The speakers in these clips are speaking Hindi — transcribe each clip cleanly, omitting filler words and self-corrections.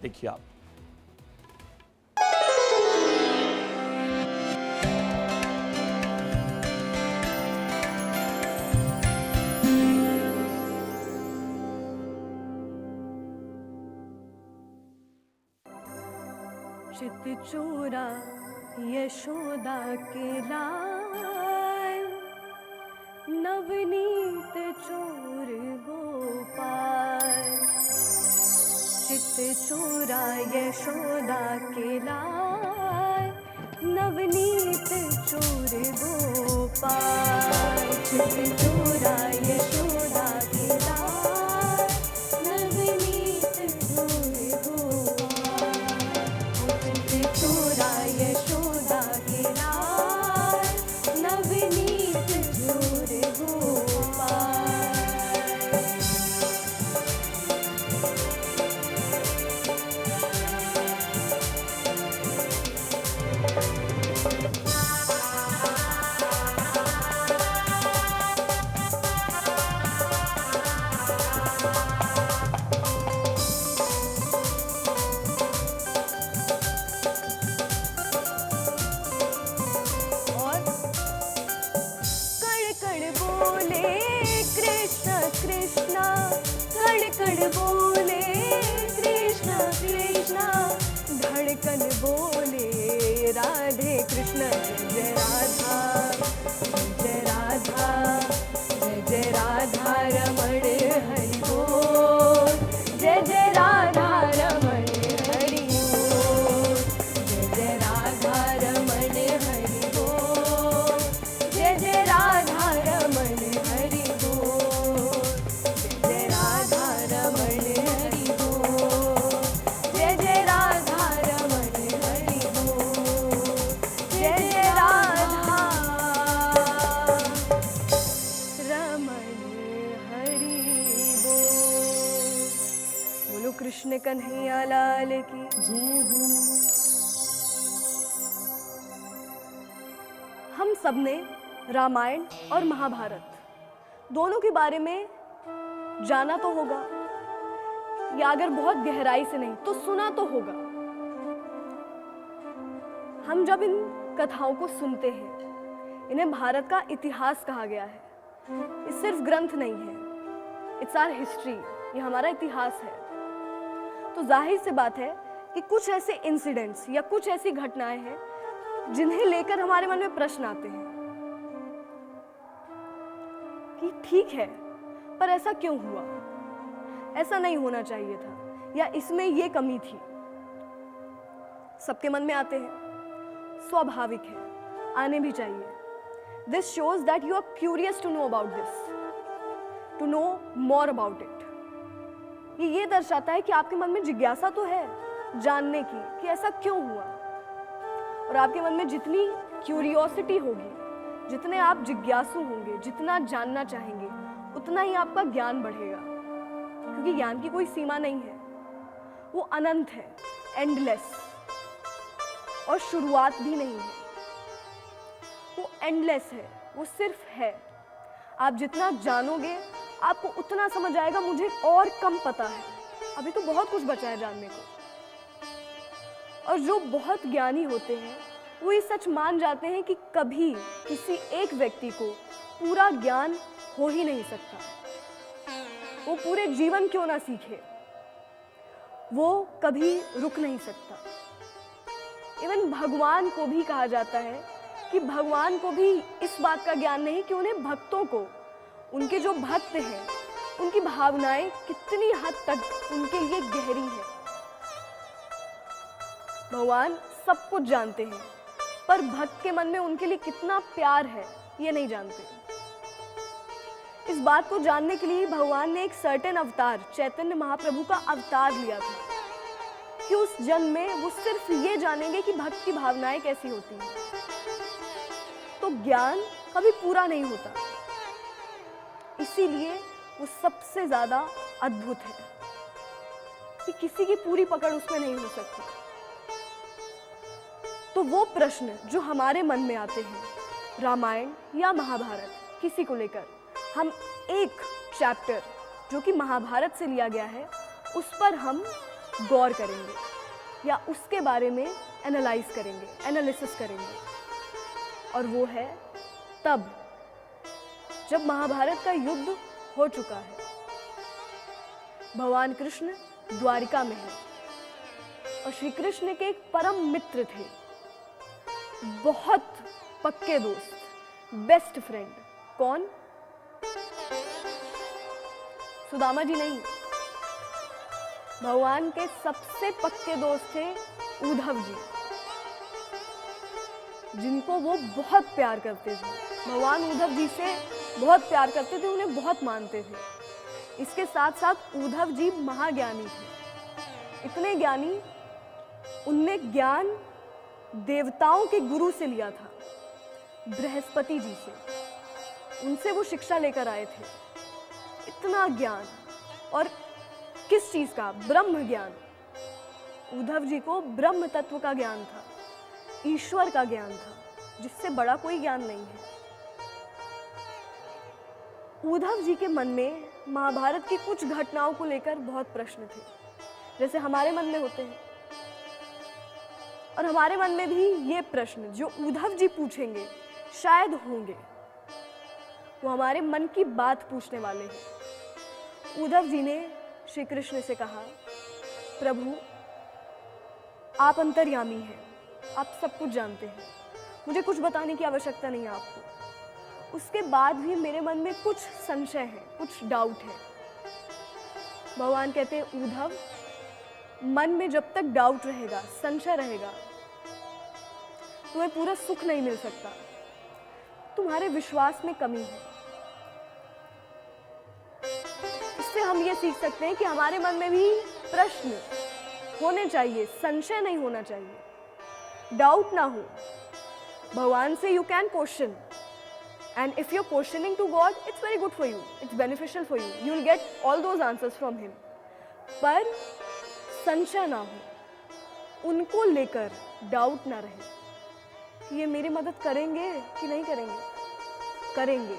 देखिए आप। चित चोरा यशोदा के लाल, नवनीत चोर गोपाल। चित चोरा यशोदा के लाल, नवनीत चोर गोपाल। चित चोरा यशोदा के लाल, नवनीत चोर गोपाल। चित चोरा यशोदा के लाल, नवनीत चोर गोपाल। कड़ बोले कृष्ण कृष्ण, धड़कन बोले राधे कृष्ण। जय राधा जय राधा, जय जय राधा रमण हरि बोल। जय जय राधा रमण हरि बोल। जय जय राधा रमण हरि बोल। जय जय राधा रमण हरि बोल। जय राधा रमण हरि बोल। जय जय राधा रमण हरि बोल। जय जय राधा रमण हरि बोल। बोलो कृष्ण कन्हैया लाल की जय हो। हम सबने रामायण और महाभारत दोनों के बारे में जाना तो होगा, या अगर बहुत गहराई से नहीं तो सुना तो होगा। हम जब इन कथाओं को सुनते हैं, इन्हें भारत का इतिहास कहा गया है। ये सिर्फ ग्रंथ नहीं है, इट्स आवर हिस्ट्री, ये हमारा इतिहास है। तो जाहिर सी बात है कि कुछ ऐसे इंसिडेंट्स या कुछ ऐसी घटनाएं हैं जिन्हें लेकर हमारे मन में प्रश्न आते हैं कि ठीक है, पर ऐसा क्यों हुआ, ऐसा नहीं होना चाहिए था, या इसमें ये कमी थी। सबके मन में आते हैं, स्वाभाविक है, आने भी चाहिए। This shows that you are curious to know about this, to know more about it. ये दर्शाता है कि आपके मन में जिज्ञासा तो है जानने की कि ऐसा क्यों हुआ। और आपके मन में जितनी क्यूरियोसिटी होगी, जितने आप जिज्ञासु होंगे, जितना जानना चाहेंगे, उतना ही आपका ज्ञान बढ़ेगा। क्योंकि ज्ञान की कोई सीमा नहीं है, वो अनंत है, एंडलेस, और शुरुआत भी नहीं है। वो एंडलेस है, वो सिर्फ है। आप जितना जानोगे आपको उतना समझ आएगा मुझे और कम पता है, अभी तो बहुत कुछ बचा है जानने को। और जो बहुत ज्ञानी होते हैं वो ये सच मान जाते हैं कि कभी किसी एक व्यक्ति को पूरा ज्ञान हो ही नहीं सकता। वो पूरे जीवन क्यों ना सीखे, वो कभी रुक नहीं सकता। इवन भगवान को भी कहा जाता है कि भगवान को भी इस बात का ज्ञान नहीं कि उन्हें भक्तों को, उनके जो भक्त हैं, उनकी भावनाएं कितनी हद तक उनके लिए गहरी है। भगवान सब कुछ जानते हैं, पर भक्त के मन में उनके लिए कितना प्यार है ये नहीं जानते। इस बात को जानने के लिए भगवान ने एक सर्टेन अवतार, चैतन्य महाप्रभु का अवतार लिया था कि उस जन्म में वो सिर्फ ये जानेंगे कि भक्त की भावनाएं कैसी होती हैं। तो ज्ञान कभी पूरा नहीं होता, इसीलिए वो सबसे ज्यादा अद्भुत है कि किसी की पूरी पकड़ उसमें नहीं हो सकती। तो वो प्रश्न जो हमारे मन में आते हैं रामायण या महाभारत किसी को लेकर, हम एक चैप्टर जो कि महाभारत से लिया गया है उस पर हम गौर करेंगे या उसके बारे में एनालाइज करेंगे, एनालिसिस करेंगे। और वो है तब जब महाभारत का युद्ध हो चुका है, भगवान कृष्ण द्वारिका में है और श्री कृष्ण के एक परम मित्र थे, बहुत पक्के दोस्त, बेस्ट फ्रेंड। कौन? सुदामा जी नहीं, भगवान के सबसे पक्के दोस्त थे उद्धव जी, जिनको वो बहुत प्यार करते थे। भगवान उद्धव जी से बहुत प्यार करते थे, उन्हें बहुत मानते थे। इसके साथ साथ उद्धव जी महाज्ञानी थे, इतने ज्ञानी, उनने ज्ञान देवताओं के गुरु से लिया था, बृहस्पति जी से। उनसे वो शिक्षा लेकर आए थे। इतना ज्ञान, और किस चीज का? ब्रह्म ज्ञान। उद्धव जी को ब्रह्म तत्व का ज्ञान था, ईश्वर का ज्ञान था, जिससे बड़ा कोई ज्ञान नहीं है। उद्धव जी के मन में महाभारत की कुछ घटनाओं को लेकर बहुत प्रश्न थे, जैसे हमारे मन में होते हैं। और हमारे मन में भी ये प्रश्न जो उद्धव जी पूछेंगे शायद होंगे, वो हमारे मन की बात पूछने वाले हैं। उद्धव जी ने श्री कृष्ण से कहा, प्रभु आप अंतर्यामी हैं, आप सब कुछ जानते हैं, मुझे कुछ बताने की आवश्यकता नहीं है आपको। उसके बाद भी मेरे मन में कुछ संशय है, कुछ डाउट है। भगवान कहते हैं, उद्धव, मन में जब तक डाउट रहेगा, संशय रहेगा, तुम्हें पूरा सुख नहीं मिल सकता। तुम्हारे विश्वास में कमी है। इससे हम ये सीख सकते हैं कि हमारे मन में भी प्रश्न होने चाहिए, संशय नहीं होना चाहिए, डाउट ना हो। भगवान से you can question, and if you're questioning to God, it's very good for you, it's beneficial for you, you will get all those answers from him। पर संशय ना हो, उनको लेकर डाउट ना रहे कि ये मेरी मदद करेंगे कि नहीं करेंगे। करेंगे,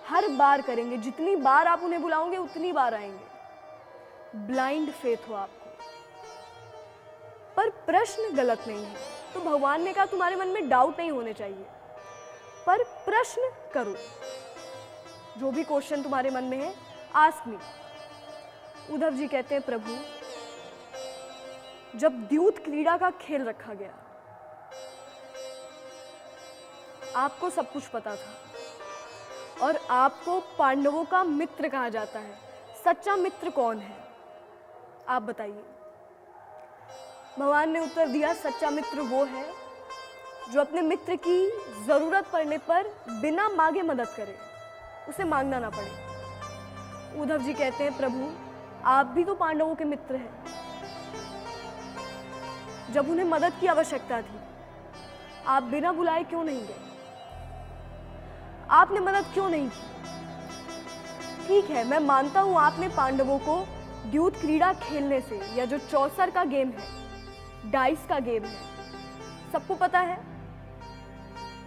हर बार करेंगे, जितनी बार आप उन्हें बुलाओगे उतनी बार आएंगे। ब्लाइंड फेथ हो आपको। पर प्रश्न गलत नहीं है, तो भगवान ने कहा तुम्हारे मन में डाउट नहीं होने चाहिए, पर प्रश्न करो। जो भी क्वेश्चन तुम्हारे मन में है, आस्क मी। उद्धव जी कहते हैं, प्रभु जब द्यूत क्रीड़ा का खेल रखा गया, आपको सब कुछ पता था और आपको पांडवों का मित्र कहा जाता है। सच्चा मित्र कौन है, आप बताइए। भगवान ने उत्तर दिया, सच्चा मित्र वो है जो अपने मित्र की जरूरत पड़ने पर बिना मांगे मदद करे, उसे मांगना ना पड़े। उद्धव जी कहते हैं, प्रभु आप भी तो पांडवों के मित्र हैं। जब उन्हें मदद की आवश्यकता थी, आप बिना बुलाए क्यों नहीं गए? आपने मदद क्यों नहीं की? ठीक है, मैं मानता हूं आपने पांडवों को द्यूत क्रीड़ा खेलने से, या जो चौसर का गेम है, डाइस का गेम है, सबको पता है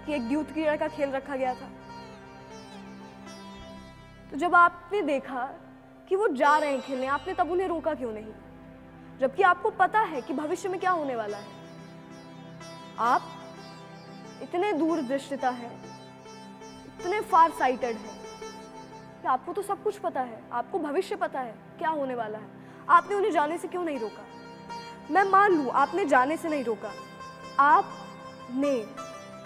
कि एक द्यूत क्रीड़ा का खेल रखा गया था। तो जब आपने देखा कि वो जा रहे हैं खेलने, आपने तब उन्हें रोका क्यों नहीं? जबकि आपको पता है कि भविष्य में क्या होने वाला है। आप इतने दूरदृष्टिता है, इतने फार साइटेड है कि आपको तो सब कुछ पता है, आपको भविष्य पता है क्या होने वाला है। आपने उन्हें जाने से क्यों नहीं रोका? मैं मान लूं आपने जाने से नहीं रोका, आपने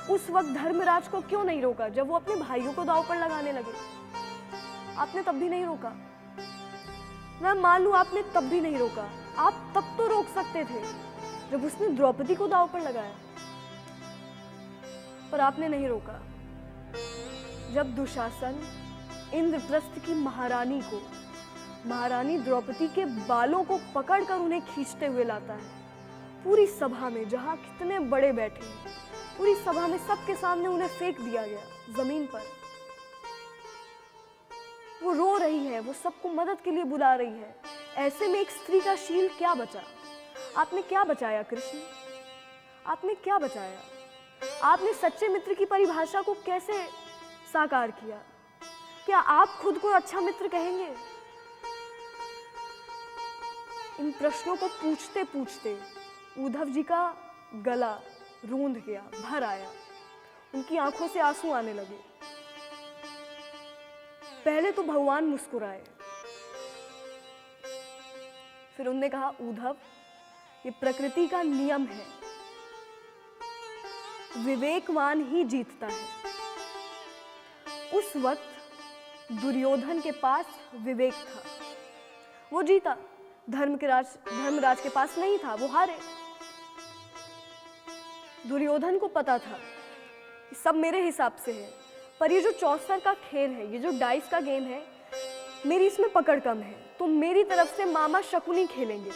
उस वक्त धर्मराज को क्यों नहीं रोका जब वो अपने भाइयों को दांव पर लगाने लगे? आपने तब भी नहीं रोका। मैं मान लूं आपने तब भी नहीं रोका, आप तब तो रोक सकते थे जब उसने द्रौपदी को दांव पर लगाया, पर आपने नहीं रोका। जब दुशासन इंद्रप्रस्थ की महारानी को, महारानी द्रौपदी के बालों को पकड़कर उन्हें खींचते हुए लाता है, पूरी सभा में जहां कितने बड़े बैठे हैं, पूरी सभा में सबके सामने उन्हें फेंक दिया गया जमीन पर। वो रो रही है, वो सबको मदद के लिए बुला रही है। ऐसे में एक स्त्री का शील क्या बचा? आपने क्या बचाया कृष्ण? आपने क्या बचाया? आपने सच्चे मित्र की परिभाषा को कैसे साकार किया? क्या आप खुद को अच्छा मित्र कहेंगे? इन प्रश्नों को पूछते पूछते उद्धव जी का गला रूंध गया, भर आया, उनकी आंखों से आंसू आने लगे। पहले तो भगवान मुस्कुराए, फिर उन्होंने कहा, उद्धव, ये प्रकृति का नियम है, विवेकवान ही जीतता है। उस वक्त दुर्योधन के पास विवेक था, वो जीता। धर्मराज के पास नहीं था, वो हारे। दुर्योधन को पता था कि सब मेरे हिसाब से है, पर ये जो चौसर का खेल है, ये जो डाइस का गेम है, मेरी इसमें पकड़ कम है, तो मेरी तरफ से मामा शकुनी खेलेंगे।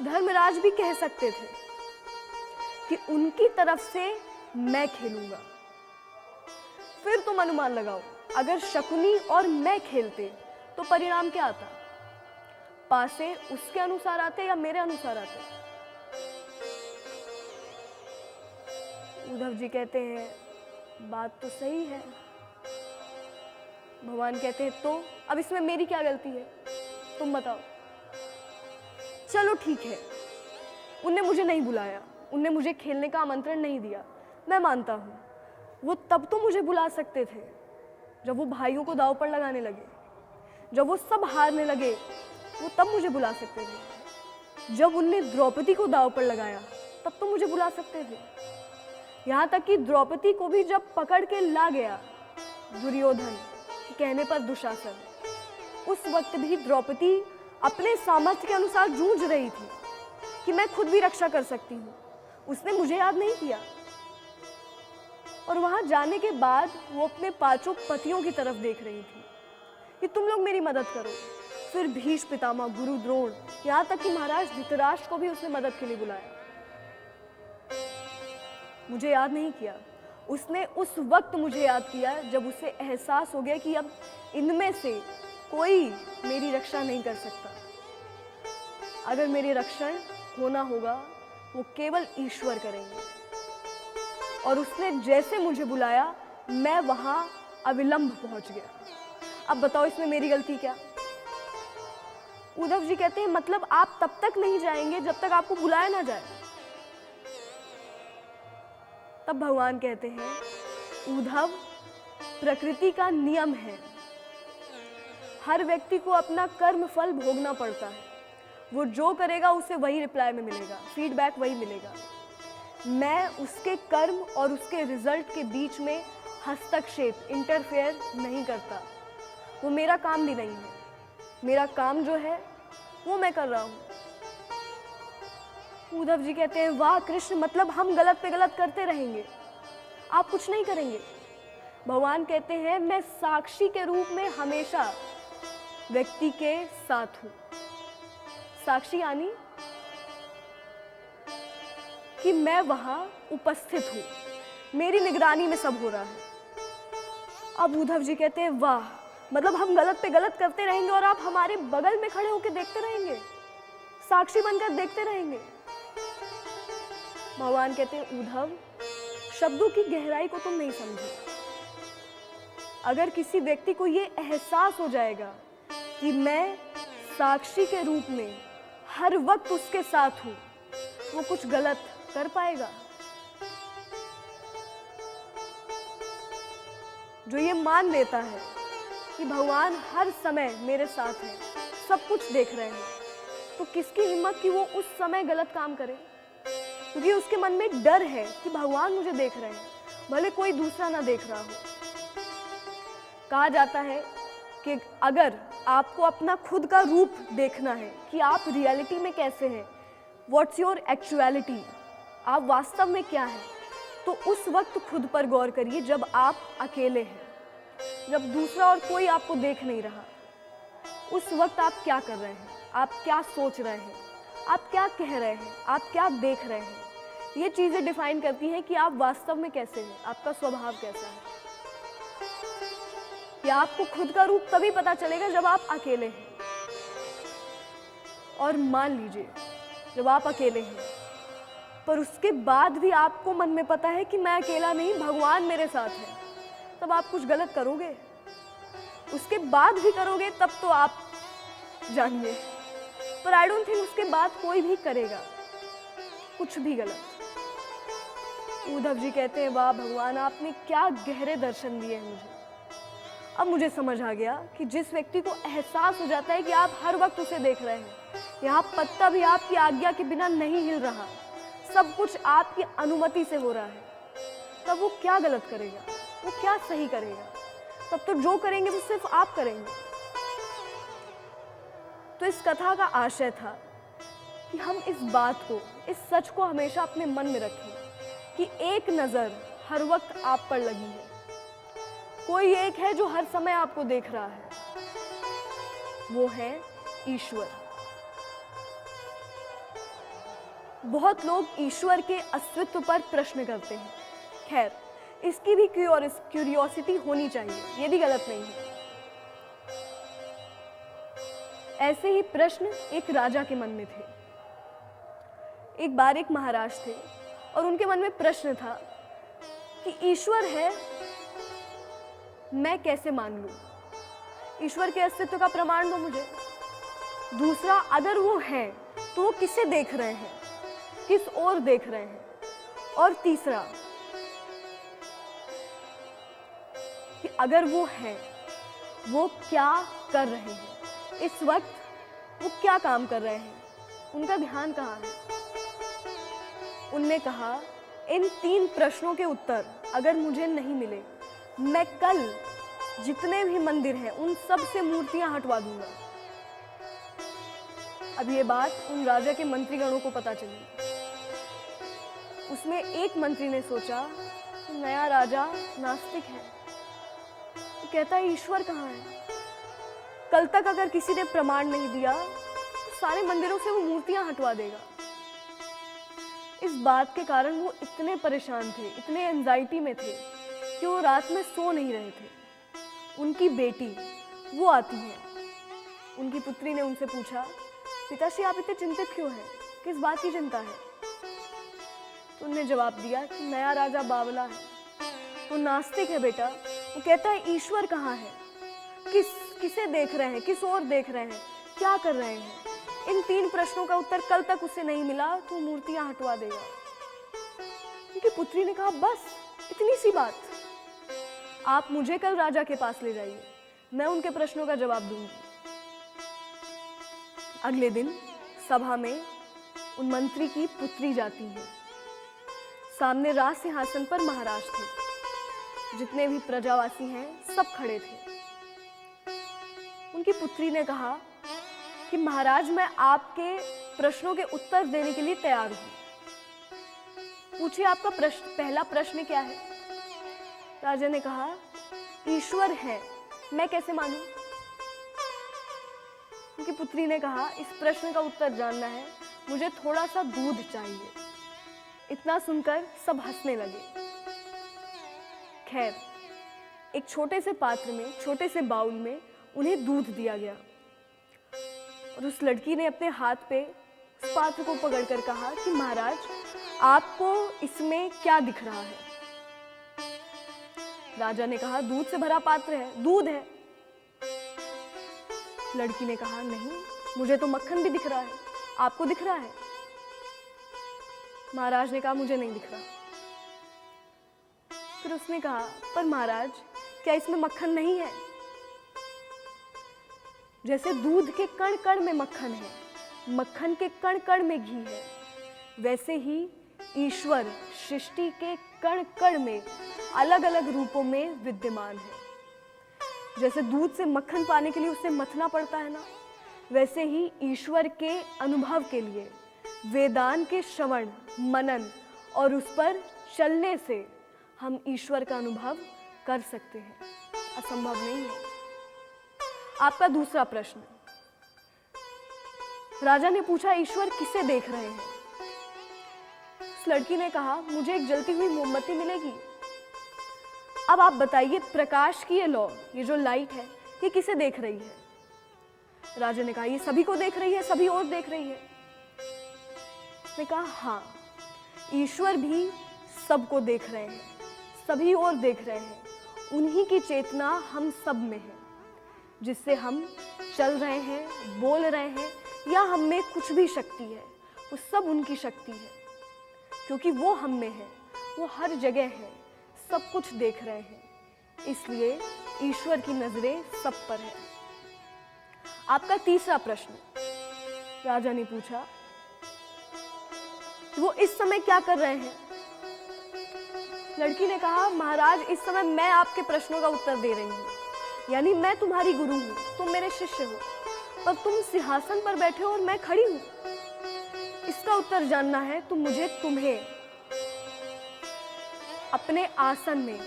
धर्मराज भी कह सकते थे कि उनकी तरफ से मैं खेलूंगा। फिर तुम अनुमान लगाओ, अगर शकुनी और मैं खेलते तो परिणाम क्या आता? पासे उसके अनुसार आते या मेरे अनुसार आते? उद्धव जी कहते हैं, बात तो सही है। भगवान कहते हैं, तो अब इसमें मेरी क्या गलती है, तुम बताओ। चलो ठीक है, उनने मुझे नहीं बुलाया, उनने मुझे खेलने का आमंत्रण नहीं दिया, मैं मानता हूँ। वो तब तो मुझे बुला सकते थे जब वो भाइयों को दांव पर लगाने लगे, जब वो सब हारने लगे, वो तब मुझे बुला सकते थे। जब उनने द्रौपदी को दांव पर लगाया, तब तो मुझे बुला सकते थे। यहाँ तक कि द्रौपदी को भी जब पकड़ के ला गया दुर्योधन के कहने पर दुशासन, उस वक्त भी द्रौपदी अपने सामर्थ्य के अनुसार जूझ रही थी कि मैं खुद भी रक्षा कर सकती हूँ। उसने मुझे याद नहीं किया, और वहां जाने के बाद वो अपने 5 पतियों की तरफ देख रही थी कि तुम लोग मेरी मदद करो। फिर भीष्म पितामह, गुरु द्रोण, यहाँ तक कि महाराज धृतराष्ट्र को भी उसने मदद के लिए बुलाया। मुझे याद नहीं किया, उसने उस वक्त मुझे याद किया जब उसे एहसास हो गया कि अब इनमें से कोई मेरी रक्षा नहीं कर सकता। अगर मेरी रक्षण होना होगा, वो केवल ईश्वर करेंगे। और उसने जैसे मुझे बुलाया, मैं वहां अविलंब पहुंच गया। अब बताओ, इसमें मेरी गलती क्या? उद्धव जी कहते हैं, मतलब आप तब तक नहीं जाएंगे जब तक आपको बुलाया ना जाए। तब भगवान कहते हैं, उद्धव, प्रकृति का नियम है, हर व्यक्ति को अपना कर्म फल भोगना पड़ता है। वो जो करेगा उसे वही रिप्लाई में मिलेगा, फीडबैक वही मिलेगा। मैं उसके कर्म और उसके रिजल्ट के बीच में हस्तक्षेप, इंटरफेयर नहीं करता। वो मेरा काम भी नहीं है। मेरा काम जो है वो मैं कर रहा हूँ। उद्धव जी कहते हैं, वाह कृष्ण, मतलब हम गलत पे गलत करते रहेंगे, आप कुछ नहीं करेंगे। भगवान कहते हैं, मैं साक्षी के रूप में हमेशा व्यक्ति के साथ हूं। साक्षी यानी कि मैं वहां उपस्थित हूं, मेरी निगरानी में सब हो रहा है। अब उद्धव जी कहते हैं, वाह, मतलब हम गलत पे गलत करते रहेंगे और आप हमारे बगल में खड़े होकर देखते रहेंगे, साक्षी बनकर देखते रहेंगे। भगवान कहते हैं, उद्धव, शब्दों की गहराई को तुम नहीं समझे। अगर किसी व्यक्ति को ये एहसास हो जाएगा कि मैं साक्षी के रूप में हर वक्त उसके साथ हूं, वो कुछ गलत कर पाएगा? जो ये मान लेता है कि भगवान हर समय मेरे साथ है, सब कुछ देख रहे हैं, तो किसकी हिम्मत कि वो उस समय गलत काम करे? क्योंकि उसके मन में डर है कि भगवान मुझे देख रहे हैं, भले कोई दूसरा ना देख रहा हो। कहा जाता है कि अगर आपको अपना खुद का रूप देखना है कि आप रियलिटी में कैसे हैं, व्हाट्स योर एक्चुअलिटी, आप वास्तव में क्या हैं, तो उस वक्त खुद पर गौर करिए जब आप अकेले हैं, जब दूसरा और कोई आपको देख नहीं रहा। उस वक्त आप क्या कर रहे हैं, आप क्या सोच रहे हैं, आप क्या कह रहे हैं, आप क्या देख रहे हैं। ये चीज़ें डिफाइन करती हैं कि आप वास्तव में कैसे हैं, आपका स्वभाव कैसा है। या आपको खुद का रूप तभी पता चलेगा जब आप अकेले हैं। और मान लीजिए जब आप अकेले हैं, पर उसके बाद भी आपको मन में पता है कि मैं अकेला नहीं, भगवान मेरे साथ है, तब आप कुछ गलत करोगे? उसके बाद भी करोगे तब तो आप जानिए पर आई डोंट थिंक उसके बाद कोई भी करेगा कुछ भी गलत। उद्धव जी कहते हैं, वाह भगवान, आपने क्या गहरे दर्शन दिए हैं मुझे। अब मुझे समझ आ गया कि जिस व्यक्ति को एहसास हो जाता है कि आप हर वक्त उसे देख रहे हैं, यहाँ पत्ता भी आपकी आज्ञा के बिना नहीं हिल रहा, सब कुछ आपकी अनुमति से हो रहा है, तब वो क्या गलत करेगा, वो क्या सही करेगा? तब तो जो करेंगे वो सिर्फ आप करेंगे। तो इस कथा का आशय था कि हम इस बात को, इस सच को हमेशा अपने मन में रखें कि एक नज़र हर वक्त आप पर लगी है, कोई एक है जो हर समय आपको देख रहा है, वो है ईश्वर। बहुत लोग ईश्वर के अस्तित्व पर प्रश्न करते हैं। खैर, इसकी भी क्यूरियोसिटी होनी चाहिए, ये भी गलत नहीं है। ऐसे ही प्रश्न एक राजा के मन में थे। एक बार एक महाराज थे और उनके मन में प्रश्न था कि ईश्वर है, मैं कैसे मान लूं? ईश्वर के अस्तित्व का प्रमाण दो मुझे। दूसरा, अगर वो है तो वो किसे देख रहे हैं, किस ओर देख रहे हैं? और तीसरा कि अगर वो है, वो क्या कर रहे हैं, इस वक्त वो क्या काम कर रहे हैं, उनका ध्यान कहाँ है? उनने कहा, इन 3 प्रश्नों के उत्तर अगर मुझे नहीं मिले, मैं कल जितने भी मंदिर हैं उन सब से मूर्तियां हटवा दूंगा। अब ये बात उन राजा के मंत्रीगणों को पता चली। उसमें एक मंत्री ने सोचा, नया राजा नास्तिक है, तो कहता है ईश्वर कहाँ है? कल तक अगर किसी ने प्रमाण नहीं दिया तो सारे मंदिरों से वो मूर्तियां हटवा देगा। इस बात के कारण वो इतने परेशान थे, इतने एंजाइटी में थे कि वो रात में सो नहीं रहे थे। उनकी बेटी वो आती है। उनकी पुत्री ने उनसे पूछा, पिताश्री आप इतने चिंतित क्यों हैं, किस बात की चिंता है? तो उन्होंने जवाब दिया कि नया राजा बावला है, वो नास्तिक है बेटा। वो कहता है ईश्वर कहाँ है, किसे देख रहे हैं, किस ओर देख रहे हैं, क्या कर रहे हैं? इन 3 प्रश्नों का उत्तर कल तक उसे नहीं मिला तो मूर्तियां हटवा देगा। उनकी पुत्री ने कहा, बस इतनी सी बात, आप मुझे कल राजा के पास ले जाइए, मैं उनके प्रश्नों का जवाब दूंगी। अगले दिन सभा में उन मंत्री की पुत्री जाती है। सामने राज सिंहासन पर महाराज थे, जितने भी प्रजावासी हैं सब खड़े थे। उनकी पुत्री ने कहा कि महाराज, मैं आपके प्रश्नों के उत्तर देने के लिए तैयार हूं। पूछिए आपका प्रश्न, पहला प्रश्न क्या है? राजा ने कहा, ईश्वर है, मैं कैसे मानूं? उनकी पुत्री ने कहा, इस प्रश्न का उत्तर जानना है, मुझे थोड़ा सा दूध चाहिए। इतना सुनकर सब हंसने लगे। खैर, एक छोटे से पात्र में, छोटे से बाउल में उन्हें दूध दिया गया और उस लड़की ने अपने हाथ पे उस पात्र को पकड़कर कहा कि महाराज, आपको इसमें क्या दिख रहा है? राजा ने कहा, दूध से भरा पात्र है, दूध है। लड़की ने कहा, नहीं, मुझे तो मक्खन भी दिख रहा है, आपको दिख रहा है? महाराज ने कहा, मुझे नहीं दिख रहा। फिर उसने कहा, पर महाराज, क्या इसमें मक्खन नहीं है? जैसे दूध के कण कण में मक्खन है, मक्खन के कण कण में घी है, वैसे ही ईश्वर सृष्टि के कण कण में अलग अलग रूपों में विद्यमान है। जैसे दूध से मक्खन पाने के लिए उसे मथना पड़ता है ना, वैसे ही ईश्वर के अनुभव के लिए वेदांत के श्रवण, मनन और उस पर चलने से हम ईश्वर का अनुभव कर सकते हैं। असंभव नहीं है। आपका दूसरा प्रश्न, राजा ने पूछा, ईश्वर किसे देख रहे हैं? उस लड़की ने कहा, मुझे एक जलती हुई मोमबत्ती मिलेगी। अब आप बताइए, प्रकाश की ये लौ, ये जो लाइट है, ये किसे देख रही है? राजा ने कहा, ये सभी को देख रही है, सभी और देख रही है। उसने कहा, हाँ, ईश्वर भी सबको देख रहे हैं, सभी और देख रहे हैं। उन्हीं की चेतना हम सब में है, जिससे हम चल रहे हैं, बोल रहे हैं या हम में कुछ भी शक्ति है, वो सब उनकी शक्ति है, क्योंकि वो हम में है, वो हर जगह है, सब कुछ देख रहे हैं, इसलिए ईश्वर की नजरें सब पर है। आपका तीसरा प्रश्न, राजा ने पूछा वो इस समय क्या कर रहे हैं? लड़की ने कहा, महाराज इस समय मैं आपके प्रश्नों का उत्तर दे रही हूँ, यानी मैं तुम्हारी गुरु हूँ, तुम मेरे शिष्य हो, पर तुम सिंहासन पर बैठे हो और मैं खड़ी हूँ। इसका उत्तर जानना है तो मुझे तुम्हें अपने आसन में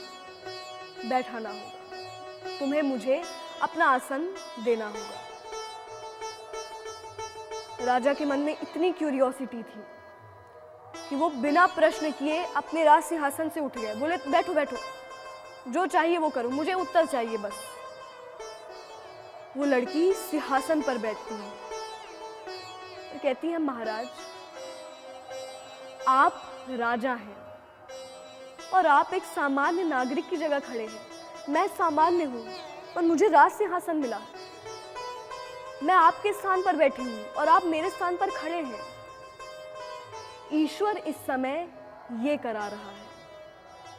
बैठाना होगा, तुम्हें मुझे अपना आसन देना होगा। राजा के मन में इतनी क्यूरियोसिटी थी कि वो बिना प्रश्न किए अपने राज सिंहासन से उठ गए, बोले बैठो बैठो, जो चाहिए वो करो, मुझे उत्तर चाहिए बस। वो लड़की सिंहासन पर बैठती है और कहती है, महाराज आप राजा हैं और आप एक सामान्य नागरिक की जगह खड़े हैं। मैं सामान्य हूं, पर मुझे राज सिंहासन मिला, मैं आपके स्थान पर बैठी हूं और आप मेरे स्थान पर खड़े हैं। ईश्वर इस समय ये करा रहा है,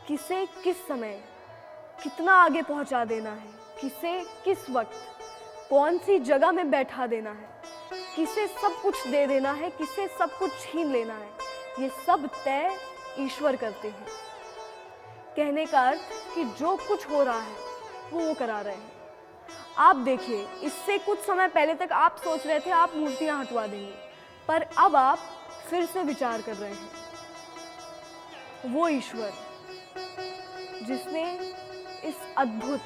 किसे किस समय कितना आगे पहुंचा देना है, किसे किस वक्त कौन सी जगह में बैठा देना है, किसे सब कुछ दे देना है, किसे सब कुछ छीन लेना है, ये सब तय ईश्वर करते हैं। कहने का अर्थ कि जो कुछ हो रहा है वो करा रहे हैं। आप देखिए, इससे कुछ समय पहले तक आप सोच रहे थे आप मूर्तियां हटवा देंगे, पर अब आप फिर से विचार कर रहे हैं। वो ईश्वर जिसने इस अद्भुत,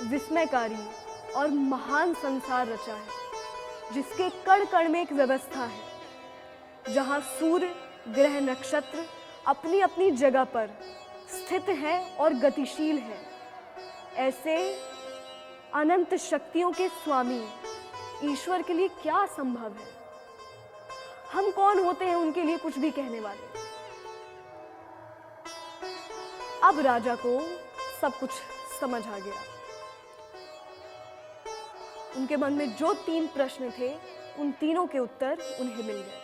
विस्मयकारी और महान संसार रचा है, जिसके कण कण में एक व्यवस्था है, जहां सूर्य, ग्रह, नक्षत्र अपनी अपनी जगह पर स्थित है और गतिशील है, ऐसे अनंत शक्तियों के स्वामी ईश्वर के लिए क्या संभव है? हम कौन होते हैं उनके लिए कुछ भी कहने वाले? अब राजा को सब कुछ समझ आ गया। उनके मन में जो 3 प्रश्न थे, उन तीनों के उत्तर उन्हें मिल गए।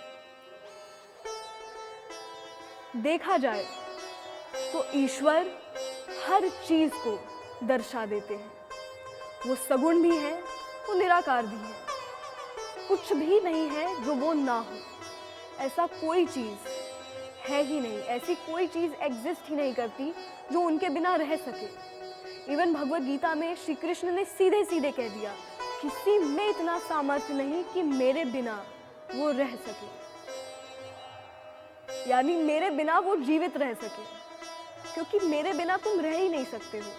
देखा जाए तो ईश्वर हर चीज को दर्शा देते हैं। वो सगुण भी है, वो निराकार भी है, कुछ भी नहीं है जो वो ना हो। ऐसा कोई चीज है ही नहीं, ऐसी कोई चीज एग्जिस्ट ही नहीं करती जो उनके बिना रह सके। इवन भगवत गीता में श्री कृष्ण ने सीधे सीधे कह दिया, किसी में इतना सामर्थ्य नहीं कि मेरे बिना वो रह सके, यानी मेरे बिना वो जीवित रह सके, क्योंकि मेरे बिना तुम रह ही नहीं सकते हो।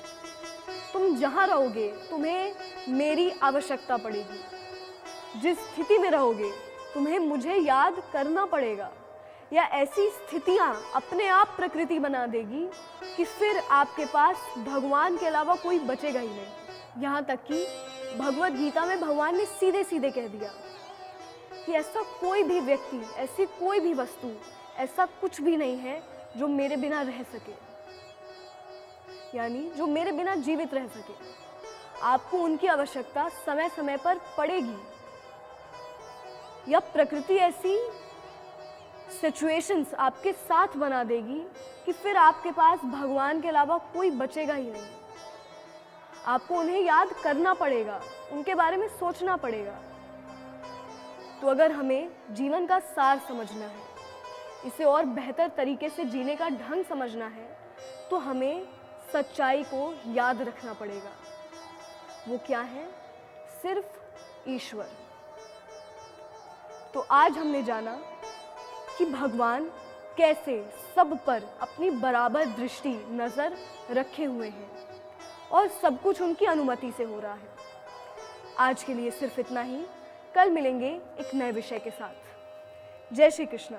तुम जहां रहोगे तुम्हें मेरी आवश्यकता पड़ेगी, जिस स्थिति में रहोगे तुम्हें मुझे याद करना पड़ेगा, या ऐसी स्थितियां अपने आप प्रकृति बना देगी कि फिर आपके पास भगवान के अलावा कोई बचेगा ही नहीं। यहाँ तक कि भगवत गीता में भगवान ने सीधे सीधे कह दिया कि ऐसा कोई भी व्यक्ति, ऐसी कोई भी वस्तु, ऐसा कुछ भी नहीं है जो मेरे बिना रह सके, यानी जो मेरे बिना जीवित रह सके। आपको उनकी आवश्यकता समय समय पर पड़ेगी, या प्रकृति ऐसी सिचुएशंस आपके साथ बना देगी कि फिर आपके पास भगवान के अलावा कोई बचेगा ही नहीं। आपको उन्हें याद करना पड़ेगा, उनके बारे में सोचना पड़ेगा। तो अगर हमें जीवन का सार समझना है, इसे और बेहतर तरीके से जीने का ढंग समझना है, तो हमें सच्चाई को याद रखना पड़ेगा। वो क्या है? सिर्फ ईश्वर। तो आज हमने जाना कि भगवान कैसे सब पर अपनी बराबर दृष्टि, नजर रखे हुए हैं और सब कुछ उनकी अनुमति से हो रहा है। आज के लिए सिर्फ इतना ही। कल मिलेंगे एक नए विषय के साथ। जय श्री कृष्ण।